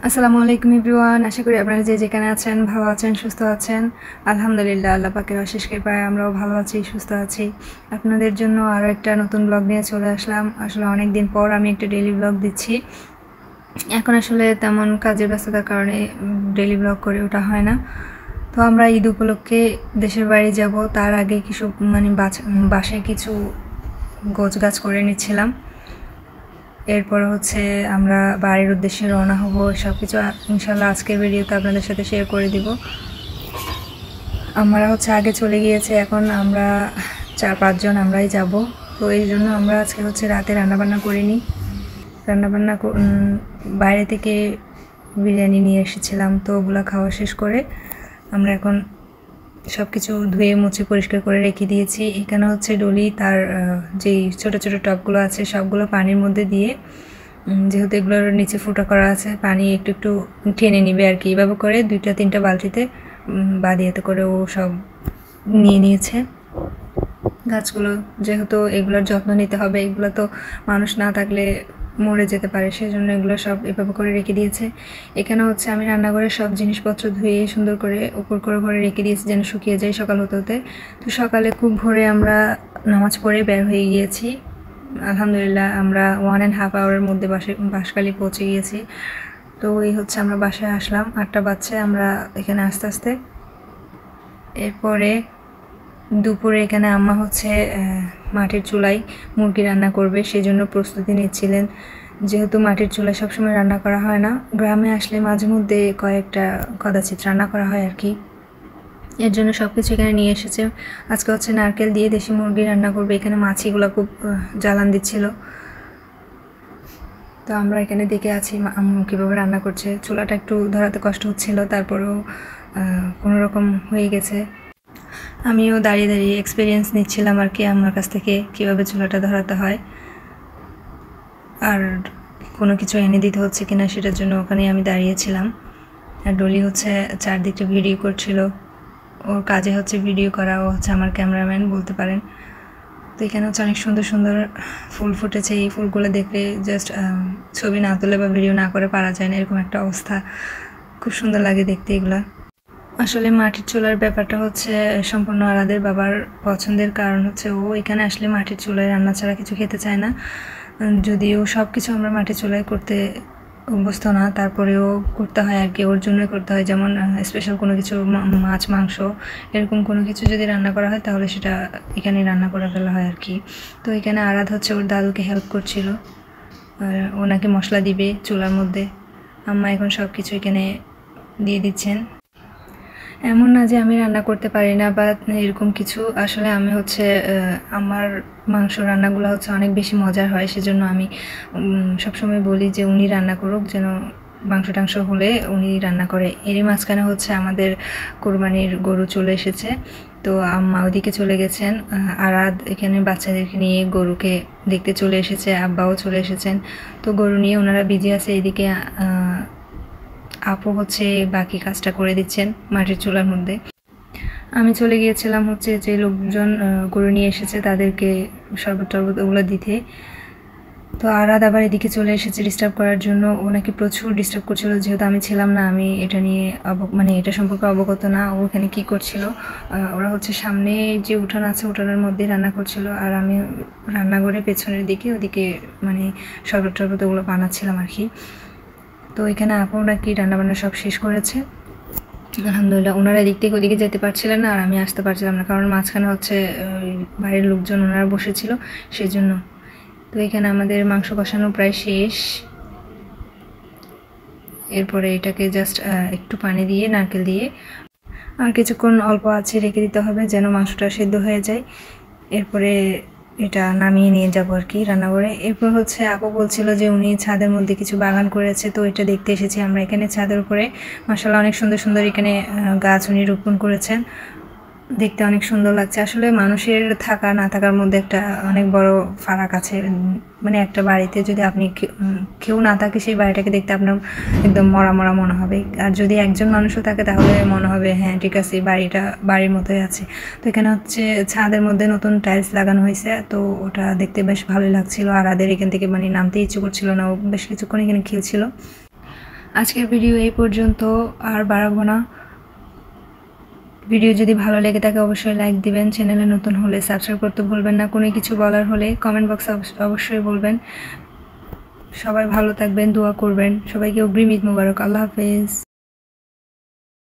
আসসালামু আলাইকুম এভরিওয়ান। আশা করি আপনারা যে যেখানে আছেন ভালো আছেন, সুস্থ আছেন। আলহামদুলিল্লাহ, আল্লাহ পাকের অশেষ কৃপায় আমরাও ভালো আছি, সুস্থ আছি। আপনাদের জন্য আরও একটা নতুন ব্লগ নিয়ে চলে আসলাম। আসলে অনেক দিন পর আমি একটা ডেইলি ব্লগ দিচ্ছি। এখন আসলে তেমন কাজের ব্যস্ততার কারণে ডেইলি ব্লগ করে ওঠা হয় না। তো আমরা ঈদ উপলক্ষে দেশের বাড়ি যাব, তার আগে কিছু বাসায় কিছু গোছগাছ করে নিচ্ছিলাম। এরপর হচ্ছে আমরা বাড়ির উদ্দেশ্যে রওনা হব। সব কিছু ইনশাল্লাহ আজকের ভিডিওতে আপনাদের সাথে শেয়ার করে দিব। আমরা হচ্ছে আগে চলে গিয়েছে, এখন আমরা 4-5 জন আমরাই যাব। তো এই জন্য আমরা আজকে হচ্ছে রাতে রান্নাবান্না করিনি। রান্নাবান্না বাইরে থেকে বিরিয়ানি নিয়ে এসেছিলাম, তো ওগুলো খাওয়া শেষ করে আমরা এখন সব কিছু ধুয়ে মুছে পরিষ্কার করে রেখে দিয়েছি। এখানে হচ্ছে ডলি তার যেই ছোটো ছোটো টবগুলো আছে সবগুলো পানির মধ্যে দিয়ে, যেহেতু এগুলোর নিচে ফুটা করা আছে, পানি একটু একটু টেনে নিবে আর কি। এভাবে করে 2-3টা বালতিতে বাদিয়াতে করে ও সব নিয়ে নিয়েছে। গাছগুলো যেহেতু এগুলোর যত্ন নিতে হবে, এগুলো তো মানুষ না থাকলে মরে যেতে পারে, সেই জন্য এগুলো সব এভাবে করে রেখে দিয়েছে। এখানে হচ্ছে আমি রান্নাঘরের সব জিনিসপত্র ধুয়ে সুন্দর করে উপর করে রেখে দিয়েছি যেন শুকিয়ে যায় সকাল হতে হতে। তো সকালে খুব ভোরে আমরা নামাজ পড়ে বের হয়ে গিয়েছি। আলহামদুলিল্লাহ আমরা 1.5 আওয়ারের মধ্যে বাঁশখালী পৌঁছে গিয়েছি। তো এই হচ্ছে আমরা বাসায় আসলাম 8টা বাজছে আমরা এখানে আস্তে আস্তে। এরপরে দুপুরে এখানে আম্মা হচ্ছে মাটির চুলায় মুরগি রান্না করবে, সেই জন্য প্রস্তুতি নিচ্ছিলেন। যেহেতু মাটির চুলায় সবসময় রান্না করা হয় না, গ্রামে আসলে মাঝে মধ্যে কয়েকটা কদাচিৎ রান্না করা হয় আর কি। এর জন্য সব কিছু এখানে নিয়ে এসেছে। আজকে হচ্ছে নারকেল দিয়ে দেশি মুরগি রান্না করবে। এখানে মাছিগুলো খুব জ্বালান দিচ্ছিল, তো আমরা এখানে দেখে আছি আম্মু কীভাবে রান্না করছে। চুলাটা একটু ধরাতে কষ্ট হচ্ছিল, তারপরেও কোনো রকম হয়ে গেছে। আমিও দাঁড়িয়ে দাঁড়িয়ে এক্সপিরিয়েন্স নিচ্ছিলাম আর কি আমার কাছ থেকে, কীভাবে চুলাটা ধরাতে হয় আর কোনো কিছু এনে দিতে হচ্ছে কিনা সেটার জন্য ওখানেই আমি দাঁড়িয়েছিলাম। আর ডলি হচ্ছে চারদিকটা ভিডিও করছিল। ওর কাজে হচ্ছে ভিডিও করা, ও হচ্ছে আমার ক্যামেরাম্যান বলতে পারেন। তো এখানে হচ্ছে অনেক সুন্দর সুন্দর ফুল ফুটেছে। এই ফুলগুলো দেখলে জাস্ট ছবি না তুলে বা ভিডিও না করে পারা যায় না, এরকম একটা অবস্থা। খুব সুন্দর লাগে দেখতে এগুলা। আসলে মাটির চুলার ব্যাপারটা হচ্ছে সম্পূর্ণ আলাদের বাবার পছন্দের, কারণ হচ্ছে ও এখানে আসলে মাটির চুলায় রান্না ছাড়া কিছু খেতে চায় না। যদিও সব কিছু আমরা মাটির চুলায় করতে অভ্যস্ত না, তারপরেও করতে হয় আর কি, ওর জন্যই করতে হয়। যেমন স্পেশাল কোনো কিছু মাছ মাংস এরকম কোনো কিছু যদি রান্না করা হয় তাহলে সেটা এখানে রান্না করে ফেলা হয় আর কি। তো এখানে আরাধ হচ্ছে ওর দাদুকে হেল্প করছিল, আর ওনাকে মশলা দিবে চুলার মধ্যে। আম্মা এখন সব কিছু এখানে দিয়ে দিচ্ছেন। এমন না যে আমি রান্না করতে পারি না বা এরকম কিছু, আসলে আমি হচ্ছে আমার মাংস রান্নাগুলো হচ্ছে অনেক বেশি মজার হয়, সেজন্য আমি সবসময় বলি যে উনি রান্না করুক, যেন মাংস টাংস হলে উনি রান্না করে। এরই মাঝখানে হচ্ছে আমাদের কোরবানির গরু চলে এসেছে, তো আম্মা ওদিকে চলে গেছেন। আরাদ এখানে বাচ্চাদেরকে নিয়ে গরুকে দেখতে চলে এসেছে, আব্বাও চলে এসেছেন। তো গরু নিয়ে ওনারা বিজি আছে। এদিকে আপু হচ্ছে বাকি কাজটা করে দিচ্ছেন মাটির চুলার মধ্যে। আমি চলে গিয়েছিলাম হচ্ছে যে লোকজন গরু নিয়ে এসেছে তাদেরকে শরবত টরবত ওগুলো দিতে। তো আরাদ আবার এদিকে চলে এসেছে ডিস্টার্ব করার জন্য। ওনাকে প্রচুর ডিস্টার্ব করছিল, যেহেতু আমি ছিলাম না, আমি এটা নিয়ে এটা সম্পর্কে অবগত না ও এখানে কী করছিল। ওরা হচ্ছে সামনে যে উঠান আছে উঠানের মধ্যে রান্না করছিল, আর আমি রান্নাঘরে পেছনের দিকে ওদিকে শরবত টরবত ওগুলো বানাচ্ছিলাম আর কি। তো এখানে আপু নাকি রান্নাবান্না সব শেষ করেছে আলহামদুলিল্লাহ। ওনারা এদিক থেকে ওদিকে যেতে পারছিলেন না, আর আমি আসতে পারছিলাম না, কারণ মাঝখানে হচ্ছে বাইরের লোকজন ওনারা বসেছিল সেই জন্য। তো এখানে আমাদের মাংস কষানো প্রায় শেষ। এরপরে এটাকে জাস্ট একটু পানি দিয়ে নারকেল দিয়ে আর কিছুক্ষণ অল্প আছে রেখে দিতে হবে যেন মাংসটা সেদ্ধ হয়ে যায়। এরপরে এটা নামিয়ে নিয়ে যাবো আর কি রান্নাঘরে। এরপর হচ্ছে আপু বলছিল যে উনি ছাদের মধ্যে কিছু বাগান করেছে, তো এটা দেখতে এসেছি আমরা এখানে ছাদের উপরে। মাশাআল্লাহ অনেক সুন্দর সুন্দর এখানে গাছ উনি রোপণ করেছেন, দেখতে অনেক সুন্দর লাগছে। আসলে মানুষের থাকা না থাকার মধ্যে একটা অনেক বড় ফারাক আছে। একটা বাড়িতে যদি আপনি কেউ না থাকে, সেই বাড়িটাকে দেখতে আপনার একদম মরা মরা মনে হবে, আর যদি একজন মানুষও থাকে তাহলে মনে হবে হ্যাঁ ঠিক আছে বাড়িটা বাড়ির মতোই আছে। তো এখানে হচ্ছে ছাদের মধ্যে নতুন টাইলস লাগানো হয়েছে, তো ওটা দেখতে বেশ ভালোই লাগছিল। আর এখান থেকে নামতে ইচ্ছে করছিল না, ও বেশ কিছুক্ষণ এখানে খেলছিল। আজকের ভিডিও এই পর্যন্ত, আর বাড়াবো না। ভিডিও যদি ভালো লেগে থাকে অবশ্যই লাইক দিবেন, চ্যানেলে নতুন হলে সাবস্ক্রাইব করতে ভুলবেন না। কোনো কিছু বলার হলে কমেন্ট বক্সে অবশ্যই বলবেন। সবাই ভালো থাকবেন, দোয়া করবেন। সবাইকে অগ্রিম ঈদ মোবারক। আল্লাহ হাফেজ।